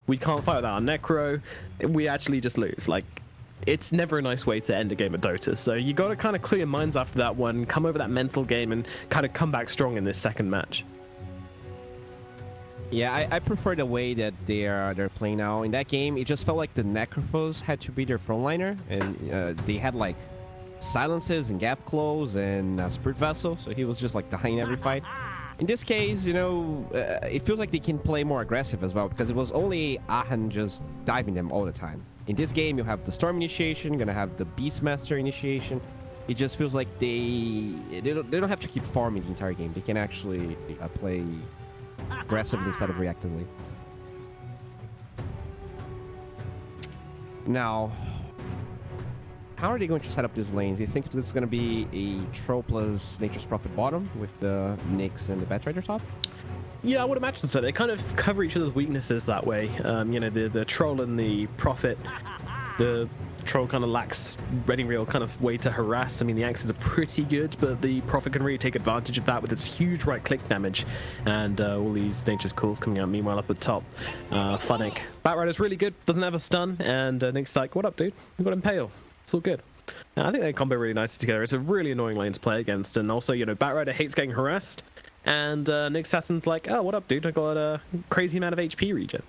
we can't fight without our Necro, we actually just lose. Like, it's never a nice way to end a game of Dota. So you got to kind of clear your minds after that one, come over that mental game, and kind of come back strong in this second match. Yeah, I prefer the way that they're playing now. In that game, it just felt like the Necrophos had to be their frontliner, and they had like silences and gap close and Spirit Vessel, so he was just like dying every fight. In this case, you know, it feels like they can play more aggressive as well, because it was only Aachen just diving them all the time. In this game, you have the Storm initiation, you're gonna have the Beastmaster initiation. It just feels like they don't have to keep farming the entire game. They can actually play aggressively instead of reactively. Now, how are they going to set up these lanes? Do you think this is going to be a Troll plus Nature's Prophet bottom with the Nyx and the Batrider top? Yeah, I would imagine so. They kind of cover each other's weaknesses that way. You know, the Troll and the Prophet. The Troll kind of lacks ready real kind of way to harass. I mean, the axes are pretty good, but the Prophet can really take advantage of that with its huge right-click damage and all these Nature's Calls coming out. Meanwhile, up at top, Funnick. Batrider's really good, doesn't have a stun, and Nick's like, what up, dude? We got Impale. It's all good. I think they combo really nicely together. It's a really annoying lane to play against, and also, you know, Batrider hates getting harassed, and Nick Sasson's like, oh, what up, dude? I got a crazy amount of HP regen.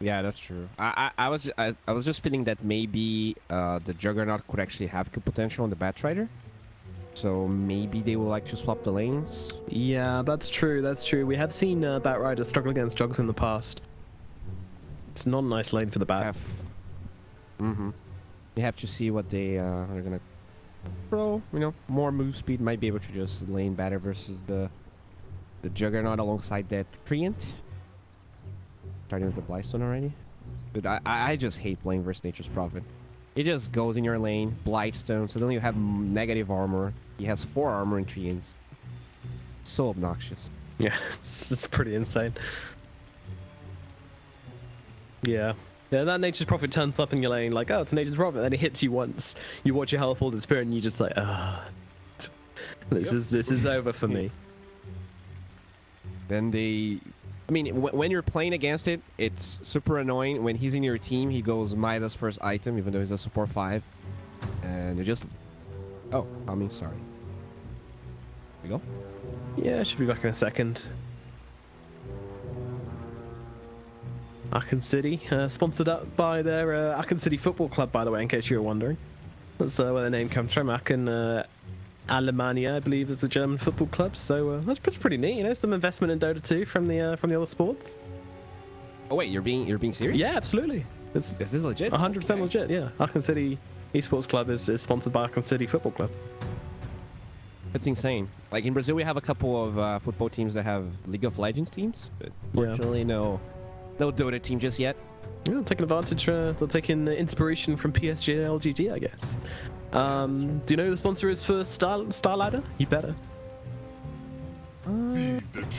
Yeah, that's true. I was just feeling that maybe the Juggernaut could actually have good potential on the Batrider, so maybe they will like to swap the lanes. Yeah, that's true. That's true. We have seen Batrider struggle against Jugs in the past. It's not a nice lane for the Bat. You have to see what they are gonna throw. You know, more move speed might be able to just lane better versus the Juggernaut alongside that Treant. Starting with the Blightstone already. Dude, I just hate playing versus Nature's Prophet. It just goes in your lane, Blightstone, so then you have negative armor. He has 4 armor and Treants. So obnoxious. Yeah, it's pretty insane. Yeah. Yeah, that Nature's Prophet turns up in your lane like, oh, it's Nature's Prophet, then it hits you once. You watch your health fall to spirit and you just like, ah, this is over for me. Then I mean, when you're playing against it, it's super annoying. When he's in your team, he goes Midas first item, even though he's a support 5. And you just... Oh, I mean, sorry. There we go. Yeah, should be back in a second. Aachen City, sponsored up by their Aachen City Football Club, by the way, in case you were wondering. That's where the name comes from. Aachen Alemannia, I believe, is the German football club. So that's pretty neat. You know, some investment in Dota 2 from the other sports. Oh wait, you're being serious? Yeah, absolutely. This is legit. 100% legit. Yeah, Aachen City Esports Club is sponsored by Aachen City Football Club. That's insane. Like in Brazil, we have a couple of football teams that have League of Legends teams, but fortunately, no Dota team just yet. Yeah, taking advantage. They're taking inspiration from PSG and LGD, I guess. Do you know who the sponsor is for STARLADDER? You better.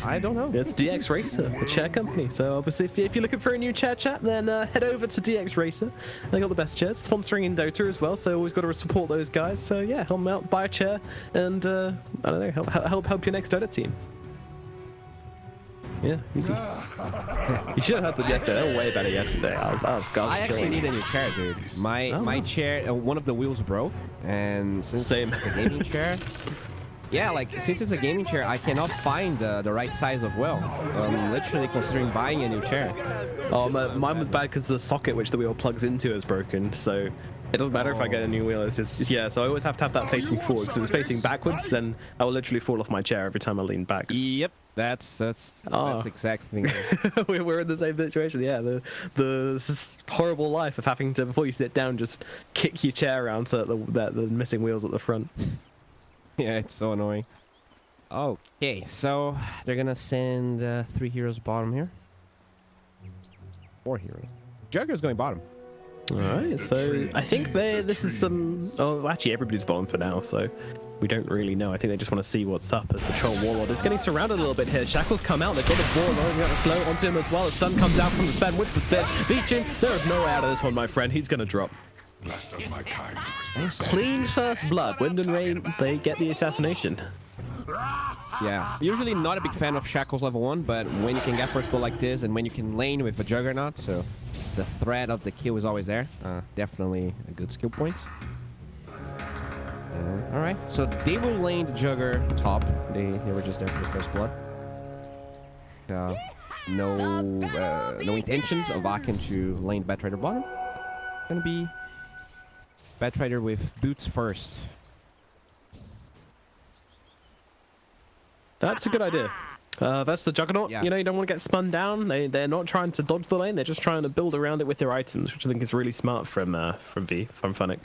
I don't know. It's DX Racer, the chair company. So obviously, if you're looking for a new chair chat, then head over to DX Racer. They got the best chairs, sponsoring in Dota as well. So always got to support those guys. So yeah, help them out, buy a chair, and I don't know, help your next Dota team. Yeah, easy. You should have had them yesterday. They were way better yesterday. I actually need a new chair, dude. My chair, one of the wheels broke, and since it's a gaming chair, yeah, like since it's a gaming chair, I cannot find the right size of wheel. I'm literally considering buying a new chair. Oh, mine was bad because the socket which the wheel plugs into is broken. So it doesn't matter if I get a new wheel. It's just, yeah. So I always have to have that facing forward. because if it's facing backwards, then I will literally fall off my chair every time I lean back. Yep. That's the exact thing. We're in the same situation. Yeah, the horrible life of having to, before you sit down, just kick your chair around so that the missing wheels at the front. Yeah, it's so annoying. Okay, so they're gonna send 3 heroes bottom here. 4 heroes. Jugger's going bottom. All right, so I think this is some... Oh, actually, everybody's bottom for now, so we don't really know. I think they just want to see what's up as the Troll Warlord is getting surrounded a little bit here. Shackles come out. They've got the ball rolling out slow onto him as well. The stun comes out from the spam with the spin. Beaching. There is no way out of this one, my friend. He's going to drop. Last of my kind. Clean first blood. Wind and Rain, they get the assassination. Yeah, usually not a big fan of Shackles level 1, but when you can get first blood like this and when you can lane with a Juggernaut, so the threat of the kill is always there. Definitely a good skill point. Alright, so they will lane the Jugger top. They were just there for the first blood. No intentions of Aachen to lane Batrider bottom. Gonna be Batrider with boots first. That's a good idea. That's the Juggernaut. Yeah. You know, you don't want to get spun down. They're not trying to dodge the lane. They're just trying to build around it with their items, which I think is really smart from Funnick.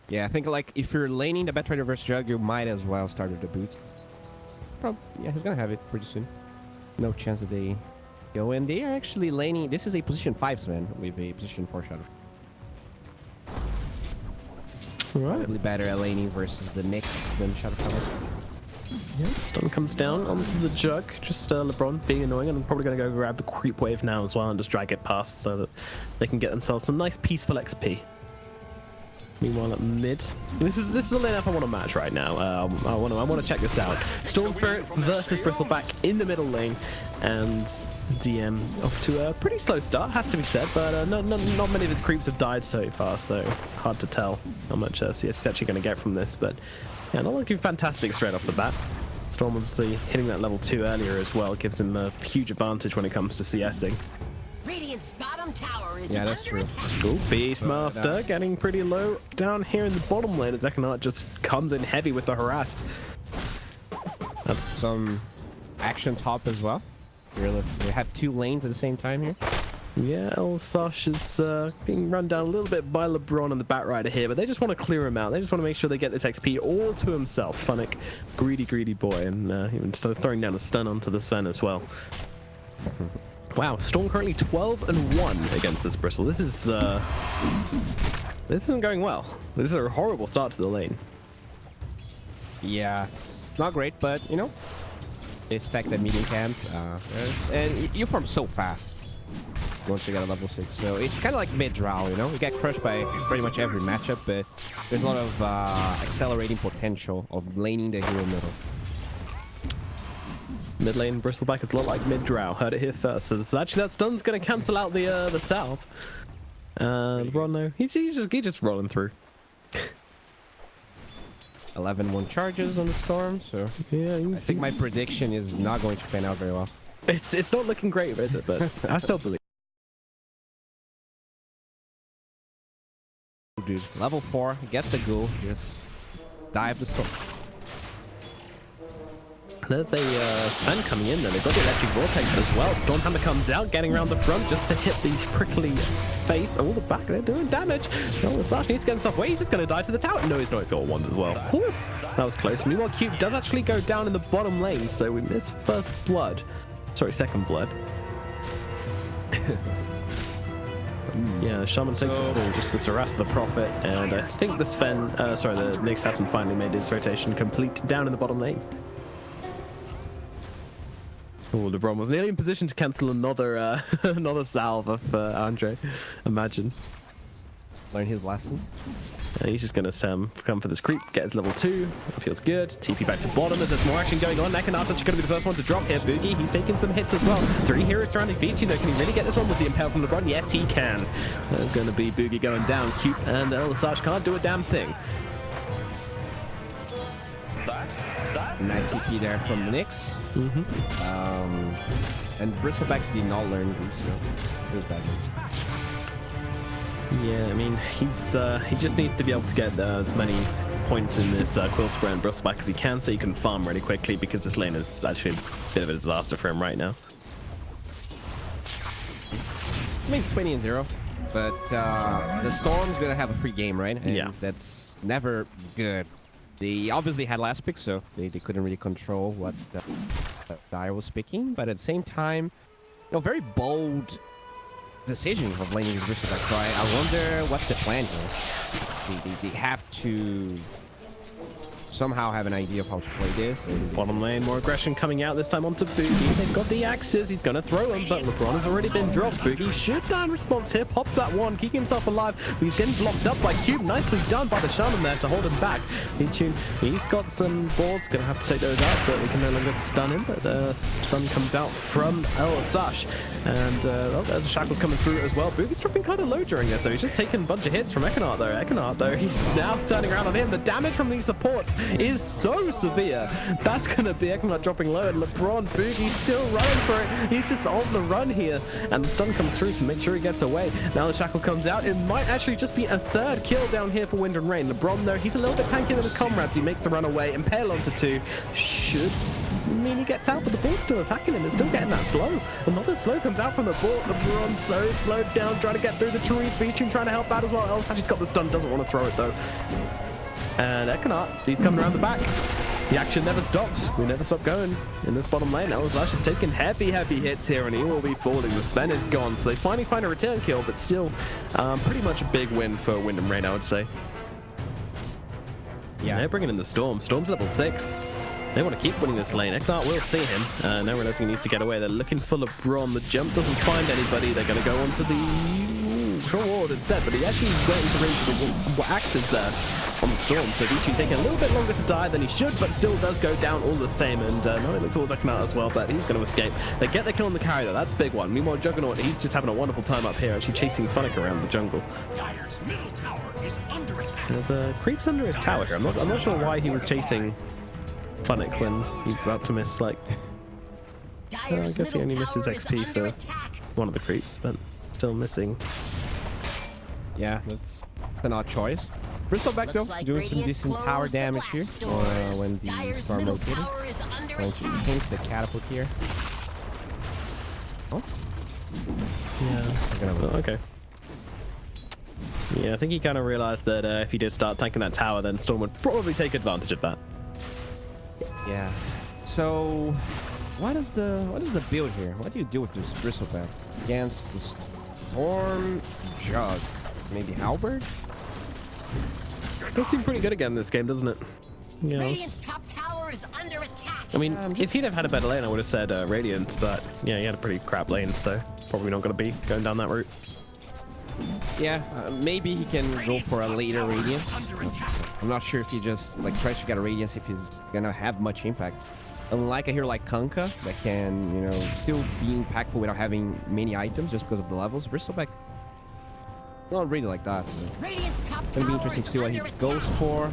Yeah, I think like if you're laning the Batrider versus Jug, you might as well start with the boots. Yeah, he's gonna have it pretty soon. No chance that they go in. They are actually laning. This is a position 5 Sven with a position 4 Shadow. Right. Probably better at laning versus the Nyx than Shadow Cover. Yeah, stun comes down onto the Jug. Just LeBron being annoying, and I'm probably going to go grab the creep wave now as well and just drag it past so that they can get themselves some nice peaceful XP. Meanwhile at mid, this is the lane up I want to match right now. I want to check this out. Storm Spirit versus Bristleback in the middle lane, and DM off to a pretty slow start, has to be said, but not many of his creeps have died so far, so hard to tell how much CS is actually going to get from this. But yeah, not looking fantastic straight off the bat. Storm obviously hitting that level 2 earlier as well gives him a huge advantage when it comes to CSing. Radiant's bottom tower is Yeah, that's true. Cool. Beastmaster getting pretty low down here in the bottom lane as Ekanat just comes in heavy with the harass. That's some action top as well. We have 2 lanes at the same time here. Yeah, Sash is being run down a little bit by LeBron and the Batrider here, but they just want to clear him out. They just want to make sure they get this XP all to himself. Funnick, greedy boy, and even started throwing down a stun onto the Sven as well. Wow, Storm currently 12-1 against this Bristle. This isn't going well. This is a horrible start to the lane. Yeah, it's not great, but you know, they stack that medium camp, and you farm so fast once you get a level 6. So it's kind of like mid-draw, you know? You get crushed by pretty much every matchup, but there's a lot of accelerating potential of laning the hero middle. Mid lane Bristleback is a lot like mid-drow. Heard it here first. Actually, that stun's going to cancel out the salve. LeBron, no. He's just rolling through. 11-1 charges on the Storm, so Yeah, I think my prediction is not going to pan out very well. it's not looking great, is it? But I still believe. Dude, level 4, get the ghoul, just dive the Storm. There's a Sven coming in there. They've got the electric vortex as well. Stormhammer comes out, getting around the front just to hit the prickly face. Oh, the back, they're doing damage. Oh, Flash needs to get himself away. He's just going to die to the tower. No, he's not. He's got a wand as well. Whew. That was close. Meanwhile, Cube does actually go down in the bottom lane, so we miss first blood. Sorry, second blood. Yeah, Shaman takes a fall just to harass the Prophet, and I think the Sven, the Nyx hasn't finally made his rotation complete down in the bottom lane. Oh, LeBron was nearly in position to cancel another another salve of Andre. Imagine. Learn his lesson. He's just going to come for this creep, get his level 2. That feels good. TP back to bottom as there's more action going on. Ekanat's actually going to be the first one to drop here. Boogie, he's taking some hits as well. 3 heroes surrounding Beachy though. Can he really get this one with the Impale from LeBron? Yes, he can. There's going to be Boogie going down. Cute and Elisage can't do a damn thing. Nice TP there from the Nyx. And Bristleback did not learn boots, so it was bad. Yeah, I mean, he just needs to be able to get as many points in this Quill Spray and Bristleback as he can, so he can farm really quickly, because this lane is actually a bit of a disaster for him right now. I mean, 20-0, but the Storm's gonna have a free game, right? And yeah, that's never good. They obviously had last pick, so they couldn't really control what Dire was picking, but at the same time, you know, very bold decision of laning his Bristleback. So I wonder what's the plan here. They have to somehow have an idea of how to play this. And Bottom lane, more aggression coming out this time onto Boogie. They've got the axes, he's gonna throw them, but LeBron has already been dropped. Boogie should die in response here, pops that one, keeping himself alive. He's getting blocked up by Cube, nicely done by the Shaman there to hold him back. He's got some balls, gonna have to take those out, but we can no longer stun him. But the stun comes out from El Sash, and there's the shackles coming through as well. Boogie's dropping kind of low during this, so he's just taking a bunch of hits from Ekenart though. He's now turning around on him. The damage from these supports is so severe. That's gonna be Ekenart dropping low, and LeBron Boogie's still running for it. He's just on the run here, and the stun comes through to make sure he gets away. Now the shackle comes out. It might actually just be a third kill down here for Wind and Rain. LeBron though, he's a little bit tankier than his comrades. He makes the run away. Impale onto 2 should mean he gets out, but the ball's still attacking him. It's still getting that slow. Another slow comes out from the ball. LeBron so slowed down, trying to get through the trees. Beaching trying to help out as well. El Sash's got the stun, doesn't want to throw it though. And Ekenart, he's coming around the back. The action never stops. We never stop going in this bottom lane. El Sash is taking heavy hits here, and he will be falling. The Sven is gone, so they finally find a return kill, but still pretty much a big win for Wind and Rain, I would say. Yeah, they're bringing in the Storm. Storm's level 6. They want to keep winning this lane. Ekenart will see him. Now realizing he needs to get away. They're looking for LeBron. The jump doesn't find anybody. They're going to go onto the short ward instead, but he actually got into range of the axes there on the Storm. So Vici taking a little bit longer to die than he should, but still does go down all the same. And now they look towards Ekenart as well, but he's going to escape. They get the kill on the carry though. That's a big one. Meanwhile, Juggernaut, he's just having a wonderful time up here, actually chasing Funnick around the jungle. Dyer's middle tower is under attack. There's creeps under his tower here. I'm not sure why he was chasing Funnick when he's about to miss, like, I guess he only misses XP for one of the creeps, but still missing. yeah, that's an odd choice. Bristol back though, doing some decent tower damage here when the storm rotated. Going to pink the catapult here. Oh, yeah. Oh, okay. Yeah, I think he kind of realized that if he did start tanking that tower, then Storm would probably take advantage of that. yeah. So, what is the build here? What do you do with this Bristleback against the Storm Jug? Maybe Halberd? Does seem pretty good again this game, doesn't it? Radiant's top tower is under attack. I mean, if he'd have had a better lane, I would have said Radiance, but yeah, he had a pretty crap lane, so probably not going to be going down that route. Yeah, maybe he can go for a later Radiance. I'm not sure if he just like tries to get a Radiance if he's gonna have much impact. Unlike a hero like Kunkka that can, you know, still be impactful without having many items just because of the levels. Bristleback, not really like that. So. It's gonna be interesting to see what he goes for.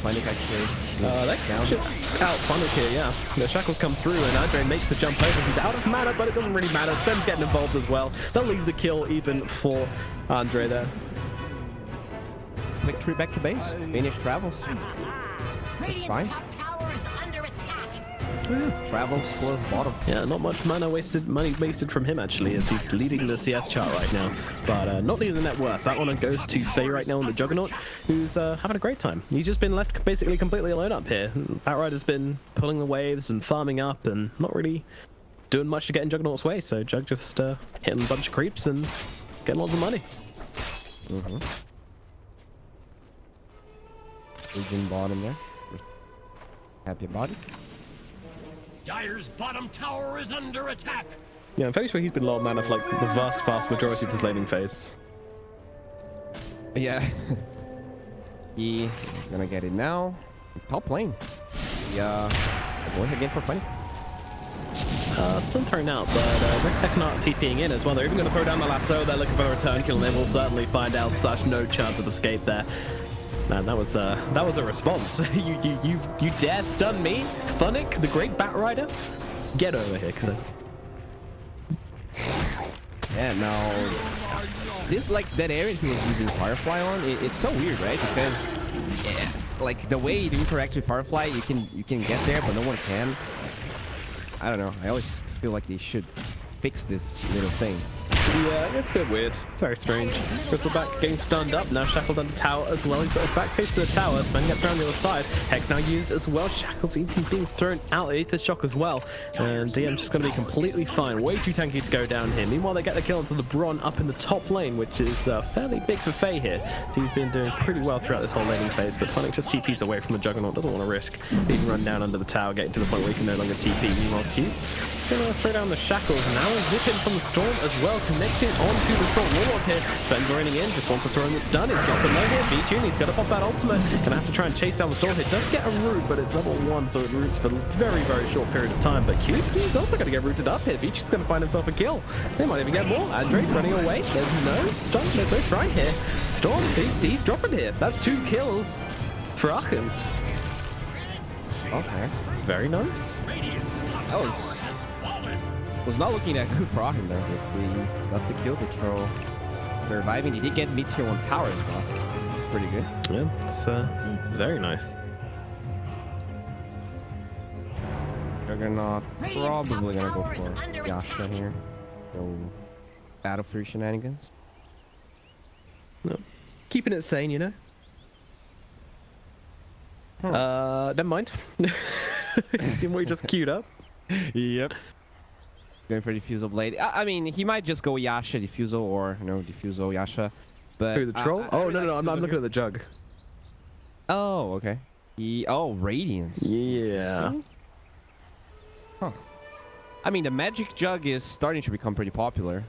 Funnick actually. That should out Funnick here, yeah. The shackles come through and Andre makes the jump over. He's out of mana, but it doesn't really matter. Sven's getting involved as well. They'll leave the kill even for Andre there. Quick tree back to base. Finish travels. That's fine. Travels plus bottom. Yeah, not much money wasted from him actually, as he's leading the CS chart right now. But not leading the net worth. That one goes to Faye right now on the Juggernaut, who's having a great time. He's just been left basically completely alone up here. Batrider's been pulling the waves and farming up and not really doing much to get in Juggernaut's way. So Jug just hitting a bunch of creeps and getting lots of money. Legion bottom there. Happy about it. Dyer's bottom tower is under attack. Yeah, I'm fairly sure he's been low on mana for like the vast majority of his laning phase. Yeah. He's gonna get it now. Top lane. Yeah. Going again for Funny. Still thrown out, but Rick Ekenart TPing in as well. They're even going to throw down the lasso. They're looking for the return kill, and they will certainly find out. Such no chance of escape there. Man, that was a response. you dare stun me, Funnick, the great Batrider? Get over here, cause yeah, now this like that area he was using Firefly on, it's so weird, right? Because yeah, like the way it interacts with Firefly, you can get there, but no one can. I don't know. I always feel like they should fix this little thing. Yeah, it's a bit weird. It's very strange. Bristleback getting stunned up, now shackled under tower as well. He's got his back face to the tower. Sven gets around the other side. Hex now used as well. Shackles even being thrown out. Aether shock as well. And DM's just going to be completely fine. Way too tanky to go down here. Meanwhile, they get the kill onto LeBron up in the top lane, which is fairly big for Faye here. D's been doing pretty well throughout this whole laning phase, but Funnick just TP's away from the Juggernaut. Doesn't want to risk being run down under the tower, getting to the point where he can no longer TP. Meanwhile, Q gonna throw down the shackles. Now zip in from the storm as well, connecting onto the short warlock here. Sven joining in, just wants to throw him the stun. He's got the low here. V-Tune, he's got to pop that ultimate. Gonna have to try and chase down the storm here. Does get a root, but it's level 1, so it roots for a very, very short period of time. But Q, he's also going to get rooted up here. V-Tune's going to find himself a kill. They might even get more. Andre running away. There's no stun, there's no shrine here. Storm, he's dropping here. That's 2 kills for Aachen. Okay. Very nice. That was not looking that good for Aachen there. They got the kill, the troll surviving. He did get Meteor on tower as well. Pretty good. Yeah, it's very nice. Juggernaut probably gonna go for Yasha here. So battle for shenanigans. No. Keeping it sane, you know. Never mind. You seem we just queued up. Yep. Going for Diffusal Blade. I mean, he might just go Yasha Diffusal or Diffusal Yasha. But Who, the troll? Oh no, I'm looking at the jug. Oh, okay. Radiance. Yeah. Huh. I mean, the magic jug is starting to become pretty popular.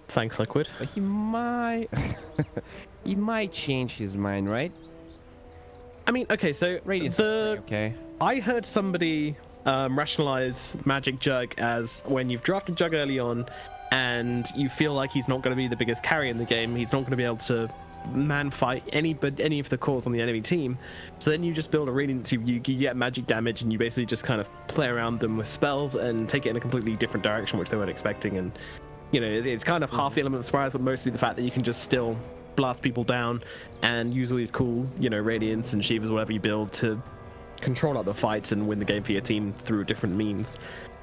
Thanks, Liquid. But he might he might change his mind, right? I mean, okay, so Radiance is okay. I heard somebody rationalize Magic Jug as when you've drafted Jug early on and you feel like he's not going to be the biggest carry in the game, he's not going to be able to man fight any of the cores on the enemy team, so then you just build a Radiance, you get magic damage and you basically just kind of play around them with spells and take it in a completely different direction which they weren't expecting. And you know, it's kind of half the element of surprise, but mostly the fact that you can just still blast people down and use all these cool, you know, Radiance and Shivas, whatever you build, to control out the fights and win the game for your team through different means.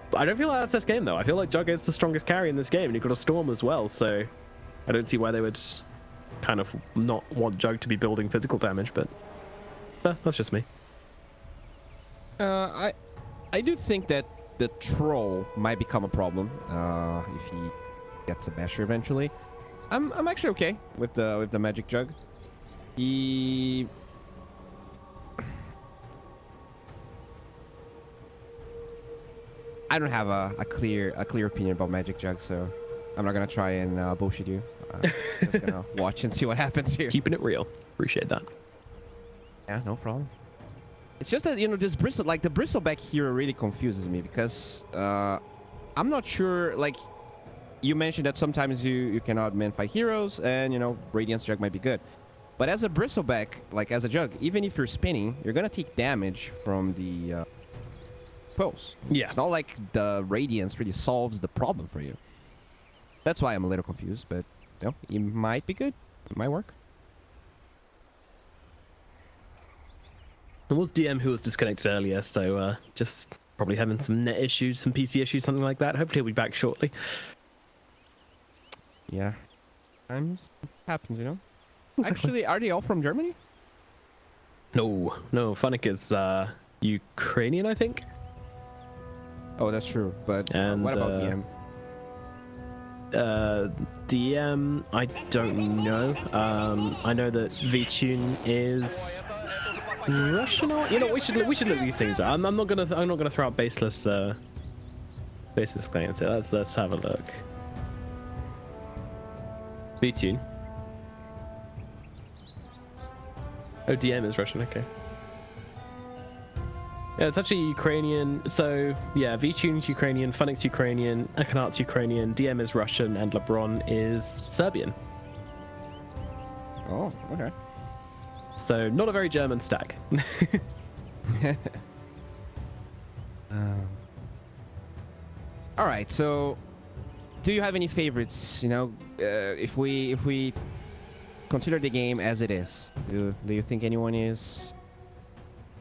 But I don't feel like that's this game though. I feel like Jug is the strongest carry in this game, and you've got a Storm as well, so I don't see why they would kind of not want Jug to be building physical damage, but that's just me. I do think that the troll might become a problem if he gets a basher eventually. I'm actually okay with the magic jug. I don't have a clear opinion about magic jug, so I'm not gonna try and bullshit you. Just gonna watch and see what happens here. Keeping it real. Appreciate that. Yeah, no problem. It's just that, you know, this bristle, like the bristleback hero really confuses me because I'm not sure, like you mentioned that sometimes you cannot man fight heroes and, you know, Radiance Jug might be good. But as a bristleback, like as a jug, even if you're spinning, you're gonna take damage from the pulse. Yeah. It's not like the Radiance really solves the problem for you. That's why I'm a little confused, but you know, it might be good. It might work. It was DM who was disconnected earlier, so just probably having some net issues, some PC issues, something like that. Hopefully he'll be back shortly. Yeah. Times happens, you know. Exactly. Actually, are they all from Germany? No, Funnick is Ukrainian, I think. Oh, that's true. But And, what about DM? DM, I don't know. I know that V-Tune is Russian. Or, you know, we should look these things up. I'm not gonna throw out baseless claims here. Let's have a look. V-Tune. Oh, DM is Russian. Okay. Yeah, it's actually Ukrainian. So yeah, V-Tune's Ukrainian, Funnick's Ukrainian, Akanat's Ukrainian, DM is Russian, and LeBron is Serbian. Oh, okay. So not a very German stack. All right. So, do you have any favorites? You know, if we consider the game as it is, do you think anyone is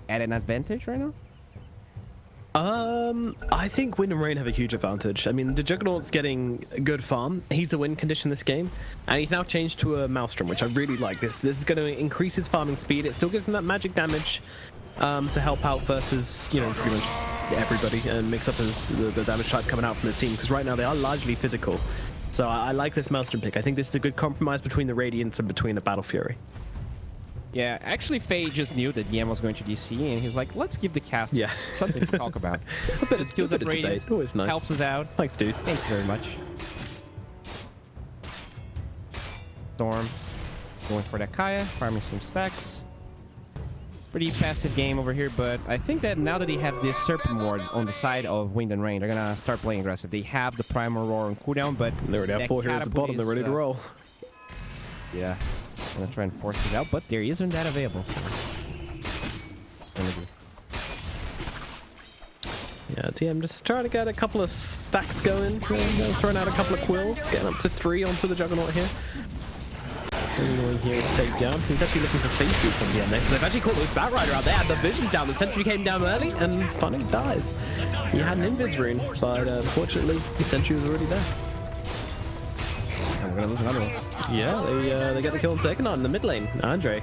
at an advantage right now? I think Wind and Rain have a huge advantage. I mean, the Juggernaut's getting good farm. He's a win condition this game, and he's now changed to a Maelstrom, which I really like. This is going to increase his farming speed. It still gives him that magic damage to help out versus, you know, pretty much everybody, and mix up the damage type coming out from his team, because right now they are largely physical. So I like this Maelstrom pick. I think this is a good compromise between the Radiance and between the Battle Fury. Yeah, actually, Faye just knew that DM was going to DC, and he's like, let's give the cast something to talk about. A bit of skills up Radiance always nice. Helps us out. Thanks, dude. Thanks very much. Storm going for that Kaya, farming some stacks. Pretty passive game over here, but I think that now that they have this Serpent Wards on the side of Wind and Rain, they're gonna start playing aggressive. They have the Primal Roar on cooldown, but they already have 4 heroes at the bottom. They're ready to roll. Yeah, gonna try and force it out, but there isn't that available. Yeah, TM just trying to get a couple of stacks going, throwing out a couple of quills, getting up to 3 onto the Juggernaut here. Everyone here is safe down. He's actually looking for safe boots on the end there, because they've actually caught the Bat Rider out there. Had the vision down. The sentry came down early, and Funny dies. He had an invis rune, but unfortunately, the sentry was already there. And we're gonna lose another one. Yeah, they get the kill on second on in the mid lane. Andre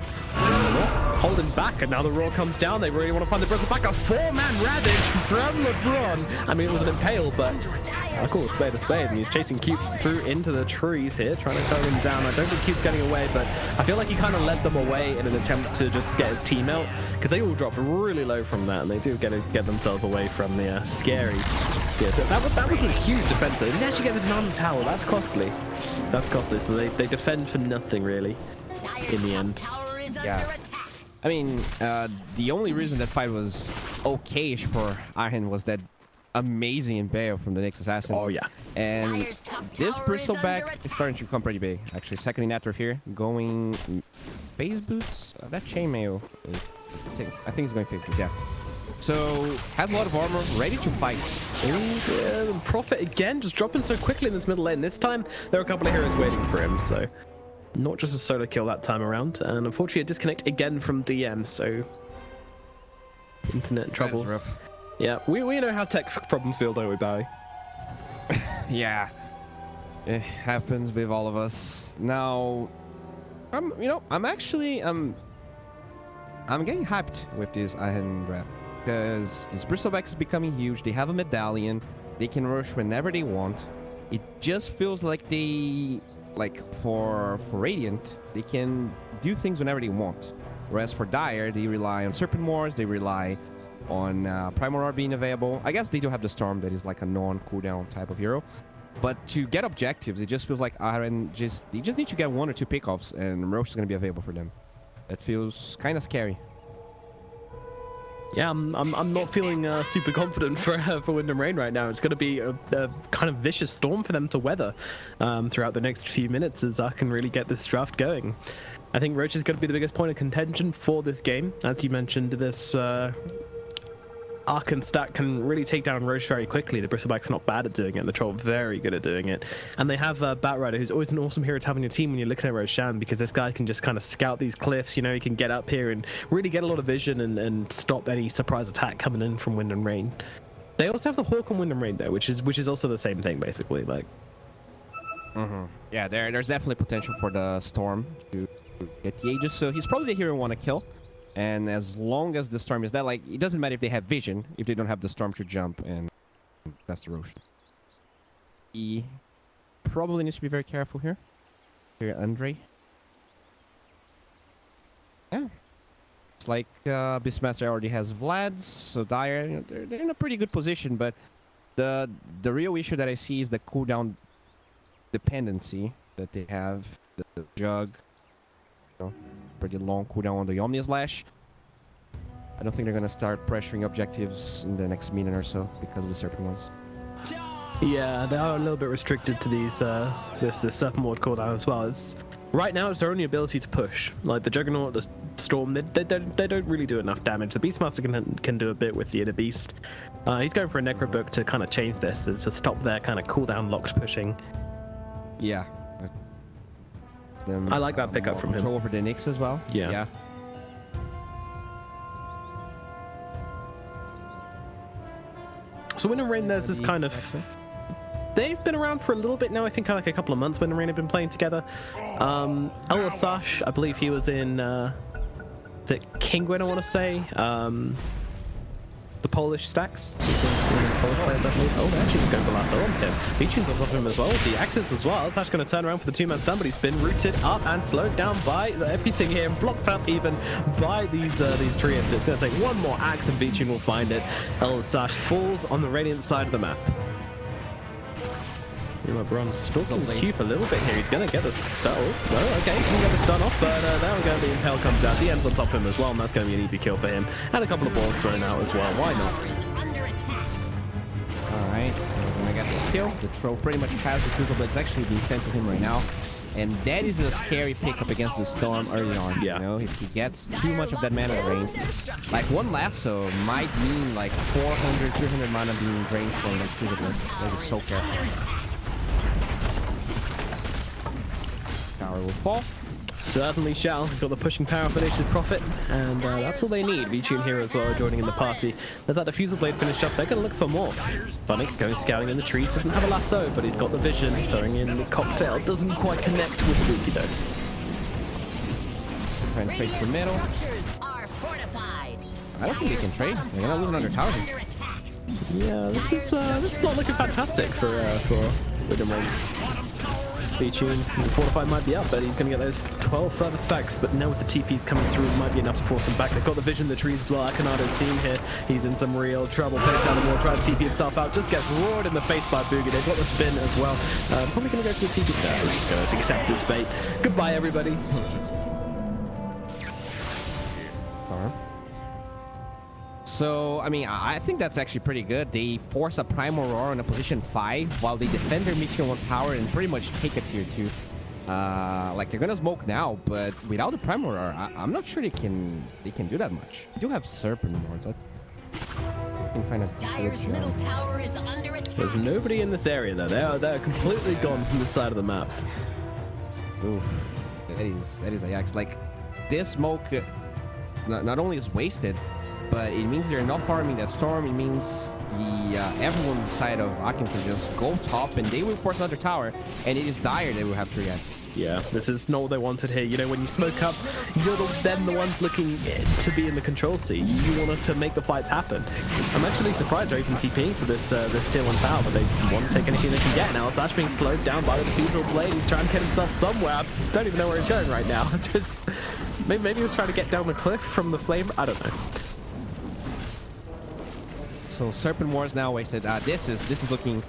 holding back, and now the roar comes down. They really want to find the Bristle back. A 4-man Ravage from LeBron. I mean, it was an impale, but I call a spade, and he's chasing Cupes through into the trees here, trying to cut him down. I don't think Cupe's getting away, but I feel like he kind of led them away in an attempt to just get his team out, because they all dropped really low from that, and they do get themselves away from the scary. Yeah, so that was a huge defense. They didn't actually get the Dynamic Tower. That's costly. That's costly. So they defend for nothing really in the end. Yeah. I mean, the only reason that fight was okay-ish for Aachen was that amazing impale from the next assassin. Oh yeah. And this bristleback is starting to become pretty big. Actually, second in Network here, going phase boots. That chainmail. I think he's going phase boots. Yeah. So has a lot of armor, ready to fight. And Prophet again, just dropping so quickly in this middle lane. This time there are a couple of heroes waiting for him, so not just a solo kill that time around. And unfortunately, a disconnect again from DM. So internet troubles. Yeah, we know how tech problems feel, don't we, Barry? Yeah, it happens with all of us. Now, I'm getting hyped with this Aachen draft, because this bristleback is becoming huge. They have a medallion. They can rush whenever they want. It just feels like for Radiant, they can do things whenever they want. Whereas for Dire, they rely on Serpent Wars. They rely on Primal Roar being available. I guess they do have the Storm, that is like a non-cooldown type of hero. But to get objectives, it just feels like Aachen they just need to get 1 or 2 pickoffs, and Roche is going to be available for them. That feels kind of scary. Yeah, I'm not feeling super confident for Wind and Rain right now. It's going to be a kind of vicious storm for them to weather throughout the next few minutes as I can really get this draft going. I think Roche is going to be the biggest point of contention for this game. As you mentioned, this Aachen stack can really take down Roche very quickly. The Bristleback's not bad at doing it. The Troll very good at doing it. And they have Bat Rider, who's always an awesome hero to have on your team when you're looking at Roshan, because this guy can just kind of scout these cliffs. You know, he can get up here and really get a lot of vision and stop any surprise attack coming in from Wind and Rain. They also have the Hawk on Wind and Rain though, which is also the same thing basically. Like, yeah, there's definitely potential for the Storm to get the Aegis. So he's probably the hero you want to kill. And as long as the Storm is there, like, it doesn't matter if they have vision, if they don't have the Storm to jump, and that's the Roche. He probably needs to be very careful here. Here, Andre. Yeah. It's like Beastmaster already has Vlad's, so Dire, you know, they're in a pretty good position, but the real issue that I see is the cooldown dependency that they have. The Jug. You know, pretty long cooldown on the Omni Slash. I don't think they're gonna start pressuring objectives in the next minute or so because of the Serpent ones. Yeah, they are a little bit restricted to these this Serpent Ward cooldown as well. Right now it's their only ability to push. Like the Juggernaut, the Storm, they don't really do enough damage. The Beastmaster can do a bit with the Inner Beast. He's going for a Necro Book to kind of change this, to stop their kind of cooldown locked pushing. Yeah. I like that pickup from him. Control over the Nyx as well. Yeah. So Wind and Rain, there's this kind of... They've been around for a little bit now. I think like a couple of months. Wind and Rain have been playing together. Sash, I believe he was in... is it Kingwin, I want to say? The Polish stacks. Oh, they're actually going for the last on him. Beaching's on top of him as well. The accents as well. It's actually going to turn around for the two-man stun, but he's been rooted up and slowed down by everything here, and blocked up even by these treants. It's going to take one more axe, and Beaching will find it. Sash falls on the Radiant side of the map. LeBron stalking Cube a little bit here. He's going to get the stun. Oh, okay, he can get the stun off, but now we go. The Impale comes out. DM's on top of him as well, and that's going to be an easy kill for him. And a couple of balls thrown out as well. Why not? Alright, so we're going to get the kill. The troll pretty much has the Crucible Blades actually being sent to him right now. And that is a scary pickup against the Storm early on. Yeah. You know, if he gets too much of that mana drain, like one lasso might mean like 400, 300 mana being drained from this Crucible Blade. That is so careful. Tower will fall. Certainly shall. Got the pushing power for Nature's Prophet, and that's all they need. V-Tune here as well, joining in the party. There's that Diffusal Blade finished off. They're going to look for more. Funnick going scouting in the trees. Doesn't have a lasso, but he's got the vision. Throwing in the cocktail. Doesn't quite connect with Luki though. Trying to trade for middle. I don't think they can trade. They're not losing under tower. Yeah, this is not looking fantastic for Wind and Rain. V-Tune, Fortify might be up, but he's going to get those 12 further stacks, but now with the TPs coming through, it might be enough to force him back. They've got the vision, the trees as well. Akanada's seen here. He's in some real trouble. Plays down the wall, tries to TP himself out, just gets roared in the face by Boogie. They've got the spin as well. Probably going to go for the TP. No, he's going to accept his fate. Goodbye, everybody. So, I mean, I think that's actually pretty good. They force a Prime Aurora on a position 5 while they defend their Meteor 1 tower and pretty much take a tier 2. Like, they're gonna smoke now, but without the Prime Aurora, I'm not sure they can do that much. They do have Serpent Wards. I can find a Dire's middle tower is under attack. There's nobody in this area, though. They're completely gone from the side of the map. Oof. That is Ajax. Like, this smoke not only is wasted, but it means they're not farming that storm. It means the everyone's side of Aachen can just go top, and they will force another tower, and it is Dire they will have to react. Yeah, this is not what they wanted here. You know, when you smoke up, you're then the ones looking to be in the control seat. You wanted to make the fights happen. I'm actually surprised they're even TPing to this tier 1 tower, but they want to take anything they can get now. Sash being slowed down by the Diffusal Blade. He's trying to get himself somewhere. I don't even know where he's going right now. Just maybe he was trying to get down the cliff from the flame. I don't know. So Serpent Wars now wasted. This is looking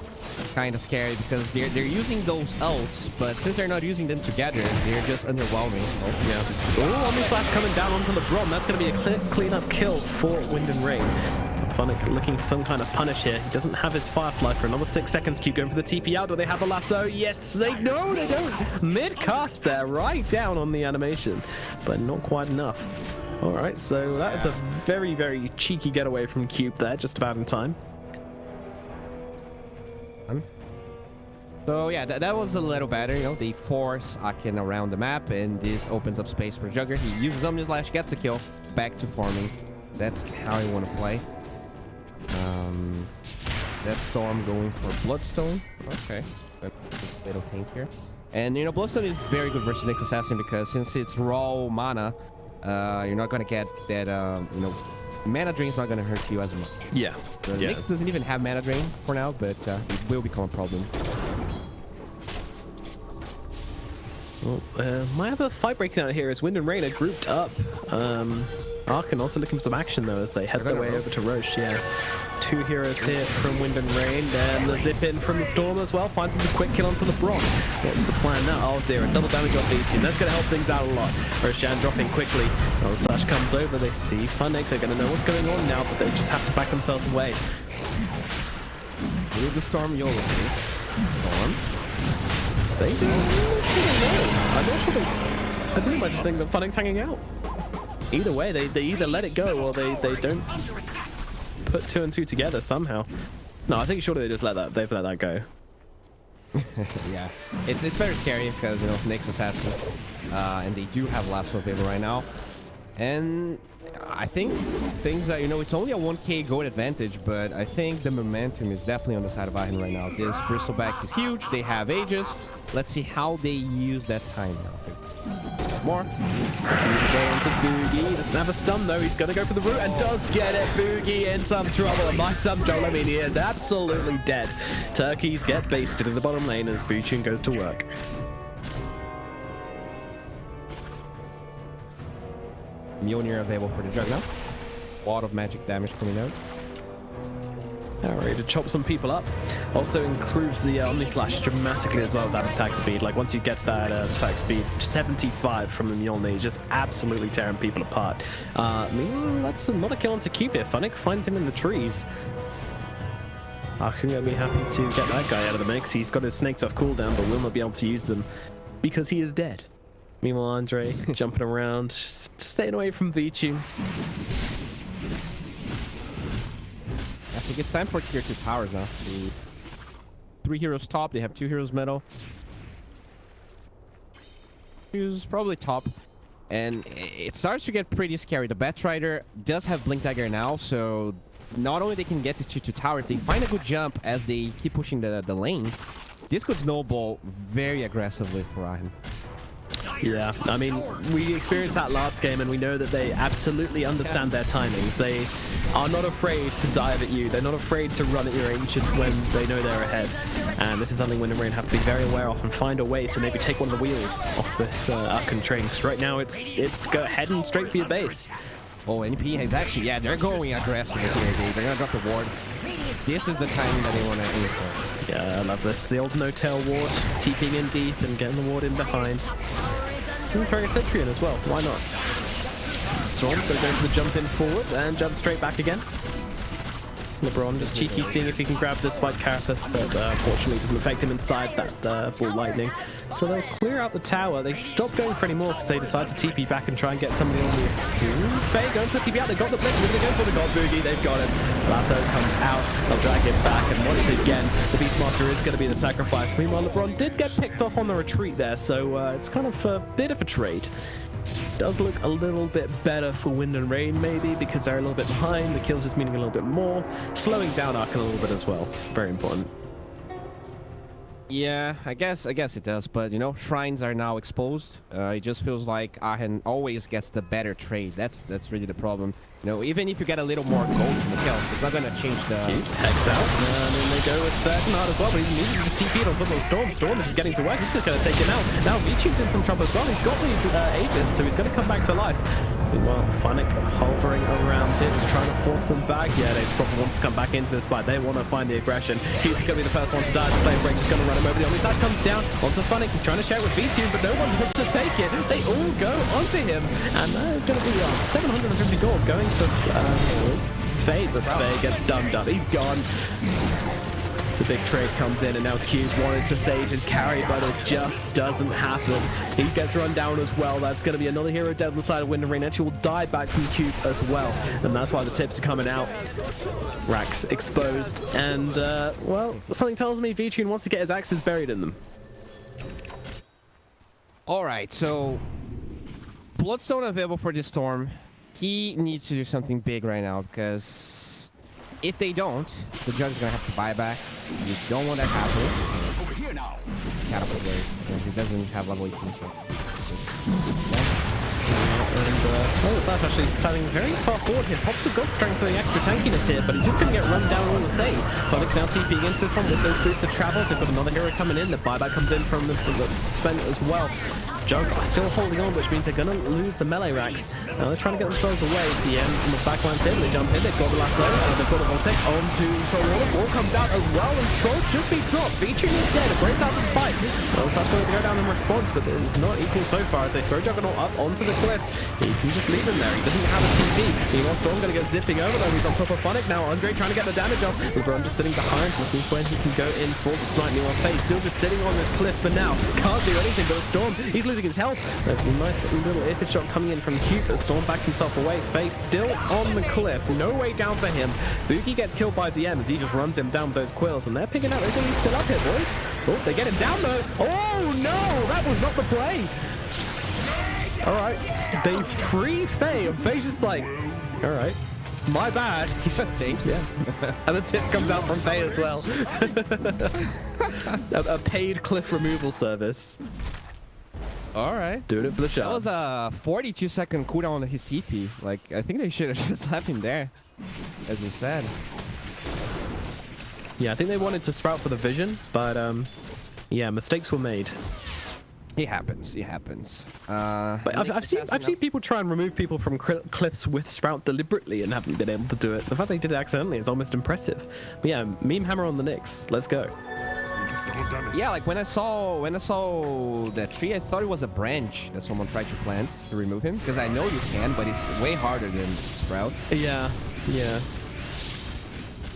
kind of scary because they're using those ults, but since they're not using them together, they're just underwhelming. Oh, yeah. Oh, Omni Slash coming down onto LeBron. That's going to be a clean-up kill for Wind and Rain. Funnick looking for some kind of punish here. He doesn't have his Firefly for another 6 seconds. Keep going for the TP out. Do they have a lasso? Yes, they no, they don't. Mid-cast there, right down on the animation, but not quite enough. All right, so that is a very, very cheeky getaway from Cube there, just about in time. So yeah, that was a little better. You know, they force Aachen around the map, and this opens up space for Jugger. He uses Omni Slash, gets a kill, back to farming. That's how you want to play. That Storm going for Bloodstone. Okay, little tank here. And you know, Bloodstone is very good versus Nyx Assassin because since it's raw mana, you're not gonna get that. You know, mana drain is not gonna hurt you as much. Yeah. Nyx doesn't even have mana drain for now, but it will become a problem. Well, might have a fight breaking out here as Wind and Rain are grouped up. Aachen also looking for some action though as they head their way over to Roche. Yeah. 2 heroes here from Wind and Rain, and the zip in from the Storm as well. Finds him a quick kill onto LeBron. What's the plan now? Oh dear, a double damage on V-Tune. That's going to help things out a lot. Roshan dropping quickly. Oh, Slash comes over. They see Funnick. They're going to know what's going on now, but they just have to back themselves away. With the Storm YOLO, please. Storm. They do. I'm not sure I pretty much think that Funnick's hanging out. Either way, they either let it go or they don't put 2 and 2 together somehow. No, I think surely they've let that go. Yeah, it's very scary because you know Nyx Assassin, and they do have lasso available right now. And I think things that, you know, it's only a 1k gold advantage, but I think the momentum is definitely on the side of Aachen right now. This bristleback is huge. They have Aegis. Let's see how they use that time now. More. He's going to Boogie. Doesn't have a stun though. He's going to go for the root and does get it. Boogie in some trouble. And by some trouble, I mean he is absolutely dead. Turkeys get basted in the bottom lane as Vuchin goes to work. Mjolnir available for the jug now. A lot of magic damage coming out. Now ready to chop some people up. Also improves the Omni Slash dramatically as well with that attack speed. Like once you get that attack speed 75 from the Mjolnir, just absolutely tearing people apart. Meanwhile, that's another kill onto Cube here. Funnick finds him in the trees. Aachen gonna be happy to get that guy out of the mix. He's got his snakes off cooldown, but will not be able to use them because he is dead. Meanwhile, Andre jumping around, just staying away from Vichu. I think it's time for tier 2 towers now. The 3 heroes top, they have 2 heroes middle. Who's probably top. And it starts to get pretty scary. The Batrider does have Blink Dagger now, so not only they can get this tier 2 tower, if they find a good jump as they keep pushing the lane, this could snowball very aggressively for Aachen. Yeah, I mean, we experienced that last game and we know that they absolutely understand their timings. They are not afraid to dive at you. They're not afraid to run at your Ancient when they know they're ahead. And this is something Wind and Rain have to be very aware of and find a way to maybe take one of the wheels off this Aachen train. Because right now it's heading straight for your base. Oh, NP is actually, yeah, they're going aggressive here. They're gonna drop the ward. This is the time that they want to aim for. Yeah, I love this. The old no-tail ward, TPing in deep and getting the ward in behind. And throwing a sentry in as well, why not? Storm going to go for the jump in forward and jump straight back again. LeBron just cheeky seeing if he can grab the spike Carathis, but unfortunately doesn't affect him inside that ball lightning. So they'll clear out the tower. They stop going for any more because they decide to TP back and try and get somebody on the... Faye goes for the TP out. They got the blink. They're going to go for the God Boogie. They've got him. Lasso comes out. They'll drag him back. And once again, the Beastmaster is going to be the sacrifice. Meanwhile, LeBron did get picked off on the retreat there. So it's kind of a bit of a trade. Does look a little bit better for Wind and Rain maybe because they're a little bit behind. The kills just meaning a little bit more. Slowing down Aachen a little bit as well. Very important. Yeah, I guess it does, but you know, shrines are now exposed. It just feels like Aachen always gets the better trade. That's really the problem. You know, even if you get a little more gold in the kill, it's not gonna change the... Hex out, and then they go with Bernard as well, but he's needing to TP it on top of Storm. Storm is just getting to work, he's just gonna take him out. Now Vichu's in some trouble as well, he's got these Aegis, so he's gonna come back to life. Meanwhile, Funnick hovering around here, just trying to force them back. Yeah, they probably want to come back into this fight. They want to find the aggression. He's going to be the first one to die. The Flame Break's just going to run him over. The Omni Slash comes down onto Funnick. He's trying to share it with Vichu, but no one wants to take it. They all go onto him. And that is going to be 750 gold going to Faye, but Faye gets dumbed up. He's gone. The big trade comes in, and now Cube wanted to save his carry, but it just doesn't happen. He gets run down as well. That's going to be another hero dead on the side of Wind and Rain. Actually will die back from Cube as well, and that's why the tips are coming out. Racks exposed, and well, something tells me Vichu wants to get his axes buried in them. Alright, so Bloodstone available for this Storm. He needs to do something big right now, because if they don't, the Jug's gonna have to buy back. You don't want that happening. Over here now. Catapult wave. He doesn't have level 18, so... Well, it's actually standing very far forward here. Pops have got strength for the extra tankiness here, but he's just going to get run down all the same. Funnick now TP against this one with those boots of travel. They've got another hero coming in. The buyback comes in from the Sven as well. Jug are still holding on, which means they're going to lose the melee racks. Now they're trying to get themselves away. DM from the backline table, they jump in, they've got the lasso, and they've got a Voltec onto Troll. Wall comes out as well, and Troll should be dropped. Vichu is dead, it breaks out the fight. Well, that's going to go down in response, but it's not equal so far as they throw Juggernaut up onto the cliff. He can just leave him there, he doesn't have a TP. Meanwhile, Storm going to go zipping over though, he's on top of Funnick now. Andre trying to get the damage off. LeBron just sitting behind, looking when he can go in for the snipe. Meanwhile, Faye still just sitting on this cliff for now. Can't do anything but a Storm. He's losing his health. There's a nice little aphid shot coming in from Cube, but Storm backs himself away. Faye still on the cliff, no way down for him. Boogie gets killed by DM as he just runs him down with those quills, and they're picking out, they're he's still up here, boys. Oh, they get him down though. Oh no, that was not the play. All right. They free Faye, and Faye's just like, all right. My bad. Thank you. Yeah. And the tip comes out from Faye as well. a paid cliff removal service. All right. Doing it for the That was shots. a 42-second cooldown on his TP. Like, I think they should have just left him there, as you said. Yeah, I think they wanted to sprout for the vision, but yeah, mistakes were made. It happens. It happens. But I've seen people try and remove people from cliffs with Sprout deliberately and haven't been able to do it. The fact they did it accidentally is almost impressive. But yeah, meme hammer on the Knicks. Let's go. Yeah, like when I saw that tree, I thought it was a branch that someone tried to plant to remove him, because I know you can, but it's way harder than Sprout. Yeah, yeah.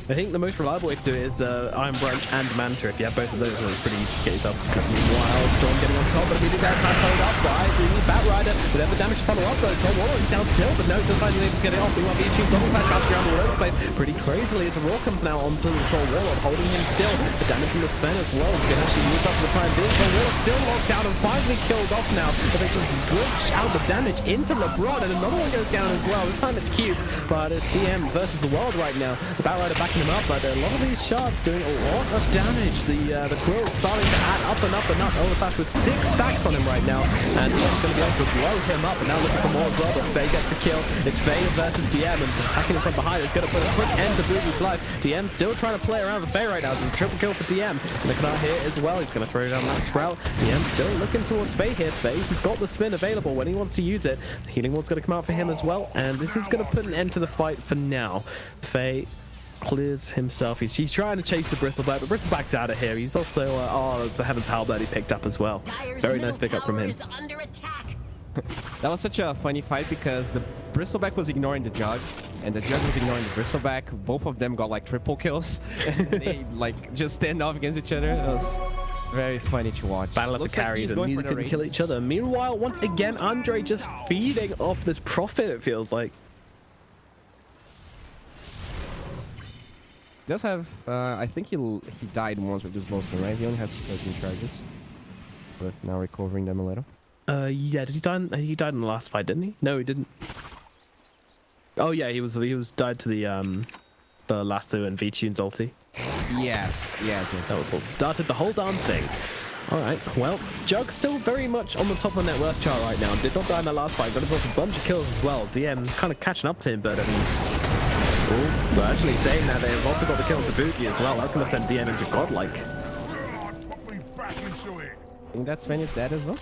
I think the most reliable way to do it is Iron Branch and Manta. If you have both of those, then it's pretty easy to get yourself. Meanwhile, Storm getting on top, but immediately that's not followed up by the Bat Rider. But then the damage to follow up though. Troll Warlock is down still, but no, doesn't find able to get it off. Meanwhile, BH double flash bouncing around all over the place pretty crazily as the Raw comes now onto the Troll Warlock, holding him still. The damage from the Sven as well is going to actually use up for the time being. Troll Warlock still locked down and finally killed off now. But they just glitch out the damage into LeBron, and another one goes down as well. This time it's Cube, but it's DM versus the world right now. The Bat Rider backing him up, but a lot of these shards doing a lot of damage. The Quill starting to add up and up and up. Overflash with 6 stacks on him right now, and DM's going to be able to blow him up, and now looking for more as well, but Faye gets the kill. It's Faye versus DM, and attacking him from behind is going to put a quick end to Boogie's life. DM still trying to play around with Faye right now. It's a triple kill for DM. Looking out here as well, he's going to throw down that Sprout. DM still looking towards Faye here. Faye, he's got the spin available when he wants to use it. The healing ward's going to come out for him as well, and this is going to put an end to the fight for now. Faye clears himself. He's trying to chase the Bristleback, but Bristleback's out of here. He's also it's a Heaven's Halberd he picked up as well. Very nice pickup from him. That was such a funny fight because the Bristleback was ignoring the Jug, and the Jug was ignoring the Bristleback. Both of them got like triple kills. They like just stand off against each other. It was very funny to watch. Battle of the carries, and neither can kill each other. Meanwhile, once again, Andre just feeding off this profit, it feels like. Does have, I think he died once with this Bolster, right? He only has 13 charges, but now recovering them a little. Yeah, did he die? He died in the last fight, didn't he? No, he didn't. Oh yeah, he was died to the Lasso and V-Tune's ulti. Yes. That was what started the whole darn thing. All right, well, Jug still very much on the top of the net worth chart right now. Did not die in the last fight, got himself a bunch of kills as well. DM kind of catching up to him, but I mean, but actually saying that they've also got the kill to Boogie as well. That's going to send DM into godlike. I think that Sven is dead as well.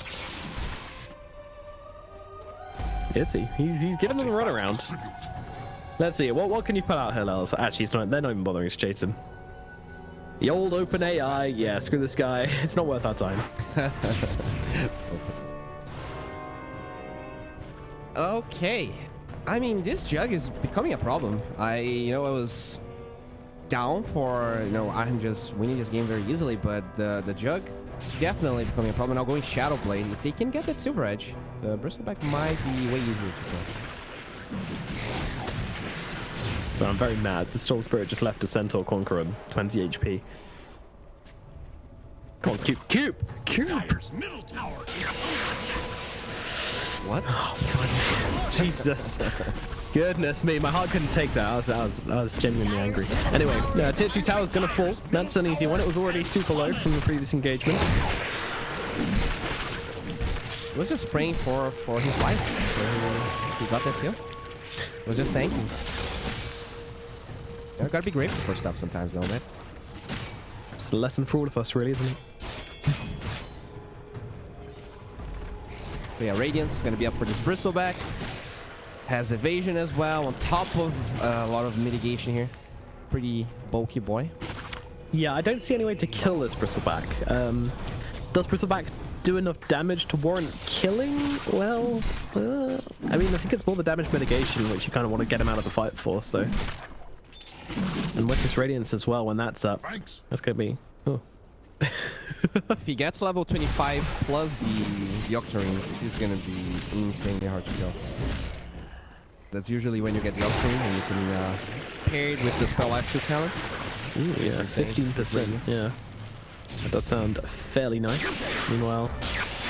Is he? He's giving them a run around. Let's see. What can you put out here, Lels? Actually, it's not. They're not even bothering to chase him. The old open AI. Yeah, screw this guy. It's not worth our time. Okay. I mean, this Jug is becoming a problem. I was down for, I'm just winning this game very easily, but the Jug definitely becoming a problem. Now going Shadow Blade. If they can get that Silver Edge, the Bristleback might be way easier to kill. So I'm very mad. The Storm Spirit just left a Centaur Conqueror on 20 HP. Come on, Cube! Dyer's middle tower is What? Oh, God. Jesus. Goodness me, my heart couldn't take that. I was genuinely angry. Anyway, tier 2 tower's gonna fall. That's an easy one. It was already super low from the previous engagement. He was just praying for his life. He got that kill. He was just thanking. You gotta be grateful for stuff sometimes, though, man. It's a lesson for all of us, really, isn't it? But yeah, Radiance is gonna be up for this Bristleback. Has evasion as well, on top of a lot of mitigation here. Pretty bulky boy. Yeah, I don't see any way to kill this Bristleback. Does Bristleback do enough damage to warrant killing? Well, I mean, I think it's more the damage mitigation, which you kind of want to get him out of the fight for, so. And with this Radiance as well, when that's up, that's going to be... Oh. If he gets level 25 plus the Octarine, he's going to be insanely hard to kill. That's usually when you get the Octarine, and you can pair it with the spell Life talent. Ooh, yeah, 15%. Yeah. That does sound fairly nice. Meanwhile,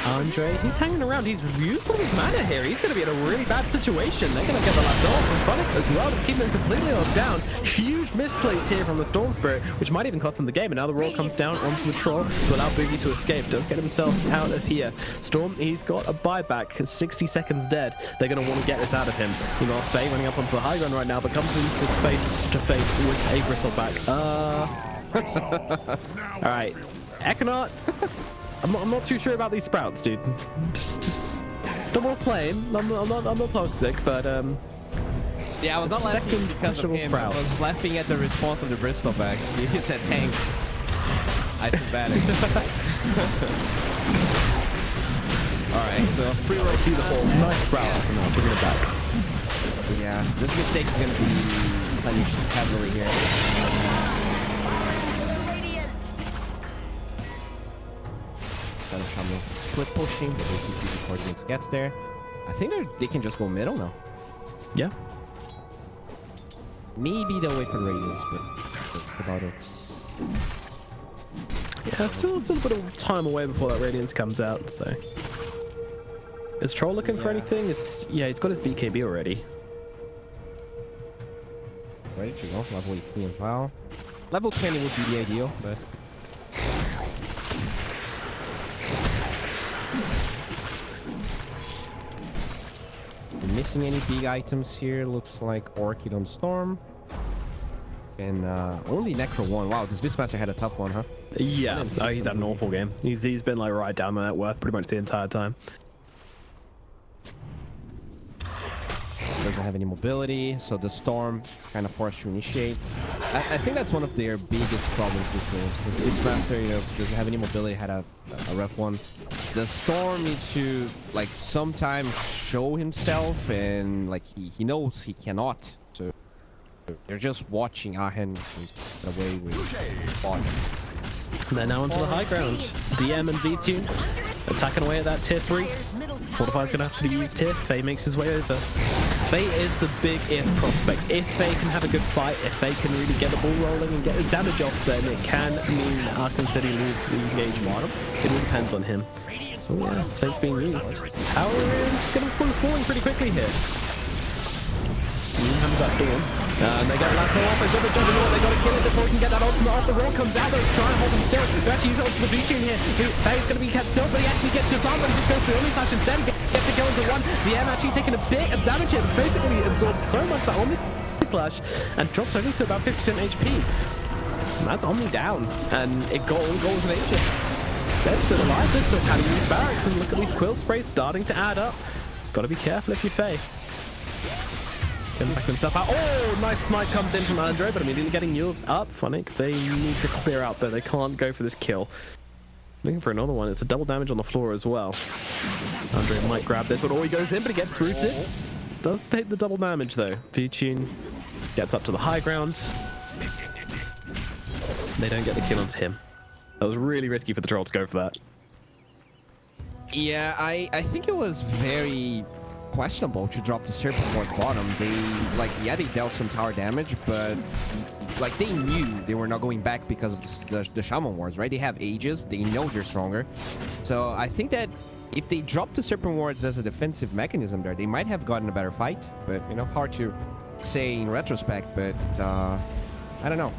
Andre, he's hanging around. He's used all his mana here. He's going to be in a really bad situation. They're going to get the lasso off in front of him as well to keep them completely locked down. Huge misplays here from the Storm Spirit, which might even cost them the game. And now the roll comes down onto the Troll to allow Boogie to escape. Does get himself out of here. Storm, he's got a buyback. 60 seconds dead. They're going to want to get this out of him. You know, Faye running up onto the high ground right now, but comes into face to face with a Bristleback. All right. Econaut. I'm not too sure about these sprouts, dude. Just don't want to play him. I'm not toxic, but yeah, I was not laughing because of him. Sprout. I was laughing at the response of the Bristleback. He said tanks. I feel bad. All right, so free roll to the hole. Nice Sprout. No, bring it back. Yeah, this mistake is going to be punished heavily here. Split pushing, but they keep the coordinates gets there. I think they can just go middle now. Yeah. Maybe they'll wait for the Radiance, but that's about it. Yeah, still a bit of time away before that Radiance comes out, so. Is Troll looking for anything? Yeah, he's got his BKB already. Ready to go, level 18 as well. Level 20 would be the ideal, but... Missing any big items here. Looks like Orchid on Storm. And only Necro 1. Wow, this Beastmaster had a tough one, huh? Yeah, he's had an awful game. He's been like right down the net worth pretty much the entire time. Doesn't have any mobility, so the Storm kind of forced to initiate. I think that's one of their biggest problems this game. Since Beastmaster, you know, doesn't have any mobility, had a rough one. The Storm needs to like sometimes show himself, and like he knows he cannot. So they're just watching Aachen away with fun. And they're now onto the high ground. DM and V-Tune attacking away at that tier 3. Fortify's gonna have to be used here. Faye makes his way over. Faye is the big if prospect. If Faye can have a good fight, if Faye can really get the ball rolling and get his damage off, then it can mean Aachen City lose the engagement. It all depends on him. Oh yeah, Snake's being used. Tower is gonna be falling pretty quickly here. Comes that Dawn. They get Lasso off, they've got the Juggernaut, they gotta kill it before we can get that ultimate off. The roll comes out, they're trying to hold him still. They actually use it onto the V-Tune here. Faye's gonna be kept still, but he actually gets disarmed and just goes for the Omni Slash instead. Gets to go into one. DM actually taking a bit of damage here, basically absorbs so much that Omni Slash and drops only to about 50% HP. And that's Omni down, and it got all goals and H's. They're still alive, they're still having these barracks, and look at these quill sprays starting to add up. Gotta be careful if you're Faye. Getting back himself out. Oh, nice snipe comes in from Andre, but immediately getting used up. Funnick, they need to clear out though. They can't go for this kill. Looking for another one. It's a double damage on the floor as well. Andre might grab this one. Oh, he goes in, but he gets rooted. Does take the double damage though. V-Tune gets up to the high ground. They don't get the kill onto him. That was really risky for the Troll to go for that. Yeah, I think it was very questionable to drop the Serpent Ward's bottom. They dealt some tower damage, but like they knew they were not going back because of the Shaman Wards, right? They have ages, they know they're stronger. So I think that if they dropped the Serpent Wards as a defensive mechanism there, they might have gotten a better fight. But you know, hard to say in retrospect, but I don't know.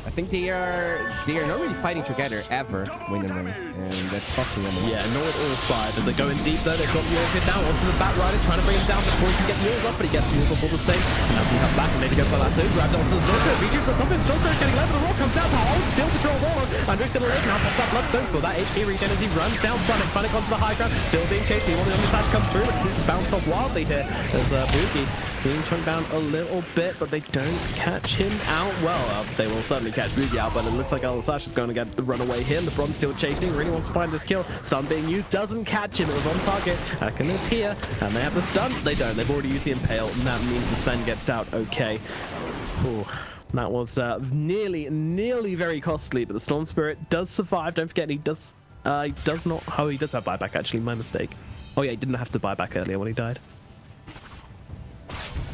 I think they are not really fighting together ever, Win and Ring, and that's fucking them. Yeah, nor all five. As they're going deep though, they've got York down onto the back rider, trying to bring him down before he can get York off, but he gets York off all the same. Now he comes back and maybe goes for Lasso, grabbed onto the Zorko, V-Tune's on something, Zorko is getting left, the roll comes out, the hold, still control ball. Andre's gonna lay now, pops up Bloodstone for that HP regen as he runs down Sonic, Sonic onto the high ground, still being chased, the only flash comes through, but it seems to bounce off wildly here as Boogie being chunked down a little bit, but they don't catch him out. Well, they will certainly catch Boogie out, but it looks like Alasash is going to get the runaway here. LeBron still chasing, really wants to find this kill. Stun being used, doesn't catch him. It was on target. Aachen is here, and they have the stun. They don't. They've already used the impale, and that means the stun gets out okay. Ooh, that was nearly very costly, but the Storm Spirit does survive. Don't forget, he does not. Oh, he does have buyback, actually. My mistake. Oh, yeah, he didn't have to buy back earlier when he died.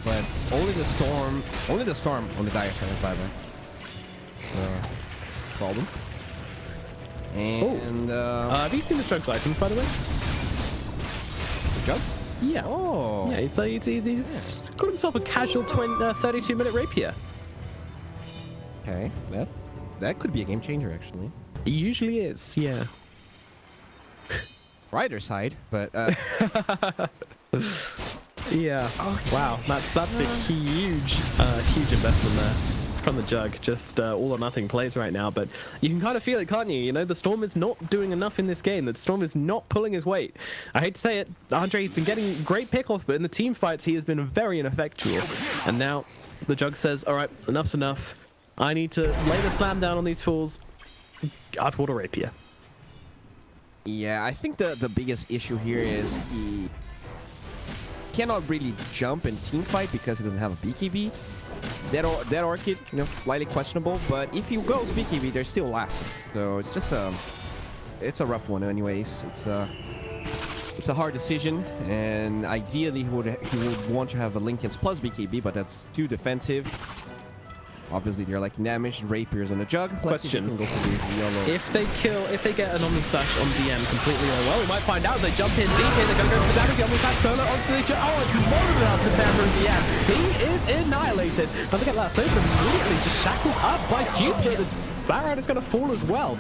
But only the Storm on the dire side is buyback. Problem. And have you seen the Strokes items, by the way? Jug? Yeah. Oh. Yeah, he's got himself a casual 32-minute rapier. Okay, that could be a game changer, actually. It usually is, yeah. Rider side, but yeah. Oh, wow, that's a huge investment there from the Jug. Just all or nothing plays right now, but you can kind of feel it, can't you? You know, the Storm is not doing enough in this game. The Storm is not pulling his weight. I hate to say it, Andre's been getting great pickoffs, but in the team fights, he has been very ineffectual. And now the Jug says, all right, enough's enough. I need to lay the slam down on these fools. I've got a rapier. yeah, I think the biggest issue here is he cannot really jump in team fight because he doesn't have a BKB. That Orchid, you know, slightly questionable, but if he goes BKB, they're still last. So it's just it's a rough one, anyways. It's a hard decision, and ideally he would want to have a Linken's plus BKB, but that's too defensive. Obviously, they're liking damage. Rapiers on the Jug. Question: go for the yellow. if they get an Omni Slash on DM completely, well, we might find out. They jump in deep here. They're going to go for the damage. The Omni Slash solo onto the Jug. Oh, it's molded it up to Tamra in the end. He is annihilated. Now they get that save immediately just shackled up by Cube here. The Baron is going to fall as well.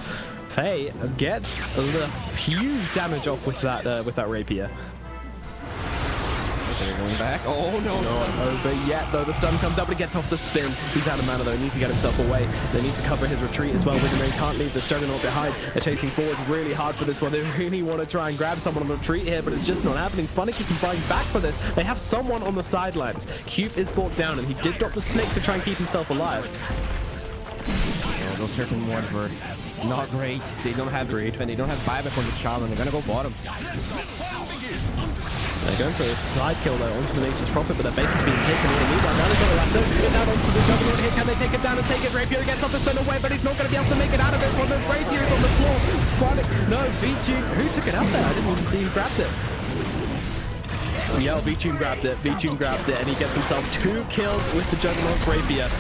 Faye gets the huge damage off with that rapier. They're going back. Oh, no. Not over yet, though. The stun comes up, but he gets off the spin. He's out of mana, though. He needs to get himself away. They need to cover his retreat as well. Wiggenrain can't leave the Juggernaut behind. They're chasing forwards really hard for this one. They really want to try and grab someone on the retreat here, but it's just not happening. Funnick is buying back for this. They have someone on the sidelines. Cube is brought down, and he did drop the snakes to try and keep himself alive. Oh, those certain ones were not great. They don't have great, and they don't have buyback on this child, and they're going to go bottom. They're going for a side kill though onto the Nature's Prophet, but their base is being taken all the meanwhile. Now they've got a lasso. Get down onto the Juggernaut here. Can they take it down and take it? Rapier gets up the spin away, but he's not going to be able to make it out of it. From the Rapier on the floor. Funnick. No, V-Tune. Who took it out there? I didn't even see who grabbed it. Yeah, V-Tune grabbed it. V-Tune grabbed it, and he gets himself 2 kills with the Juggernaut's Rapier.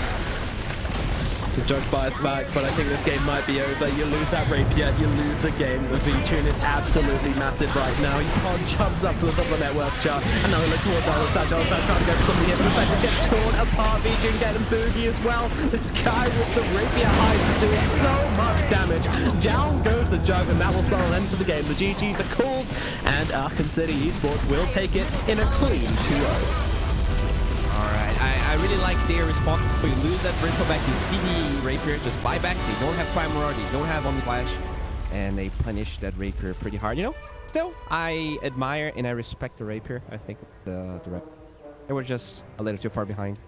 The Jug fires back, but I think this game might be over. You lose that rapier, you lose the game. The V-Tune is absolutely massive right now. Yukon jumps up to the top of the network chart, and now they look towards Alistar trying to go for something here, but the Fenris gets torn apart. V-Tune getting boogie as well. This guy with the rapier hides is doing so much damage. Down goes the Jug, and that will spell an end to the game. The GGs are called, and Aachen City Esports will take it in a clean 2-0. Alright, I really like their response. When you lose that bristleback, you see the Rapier just buy back. They don't have Prime Roar, they don't have Omni Slash, and they punish that Rapier pretty hard, you know? Still, I admire and I respect the Rapier. I think they were just a little too far behind.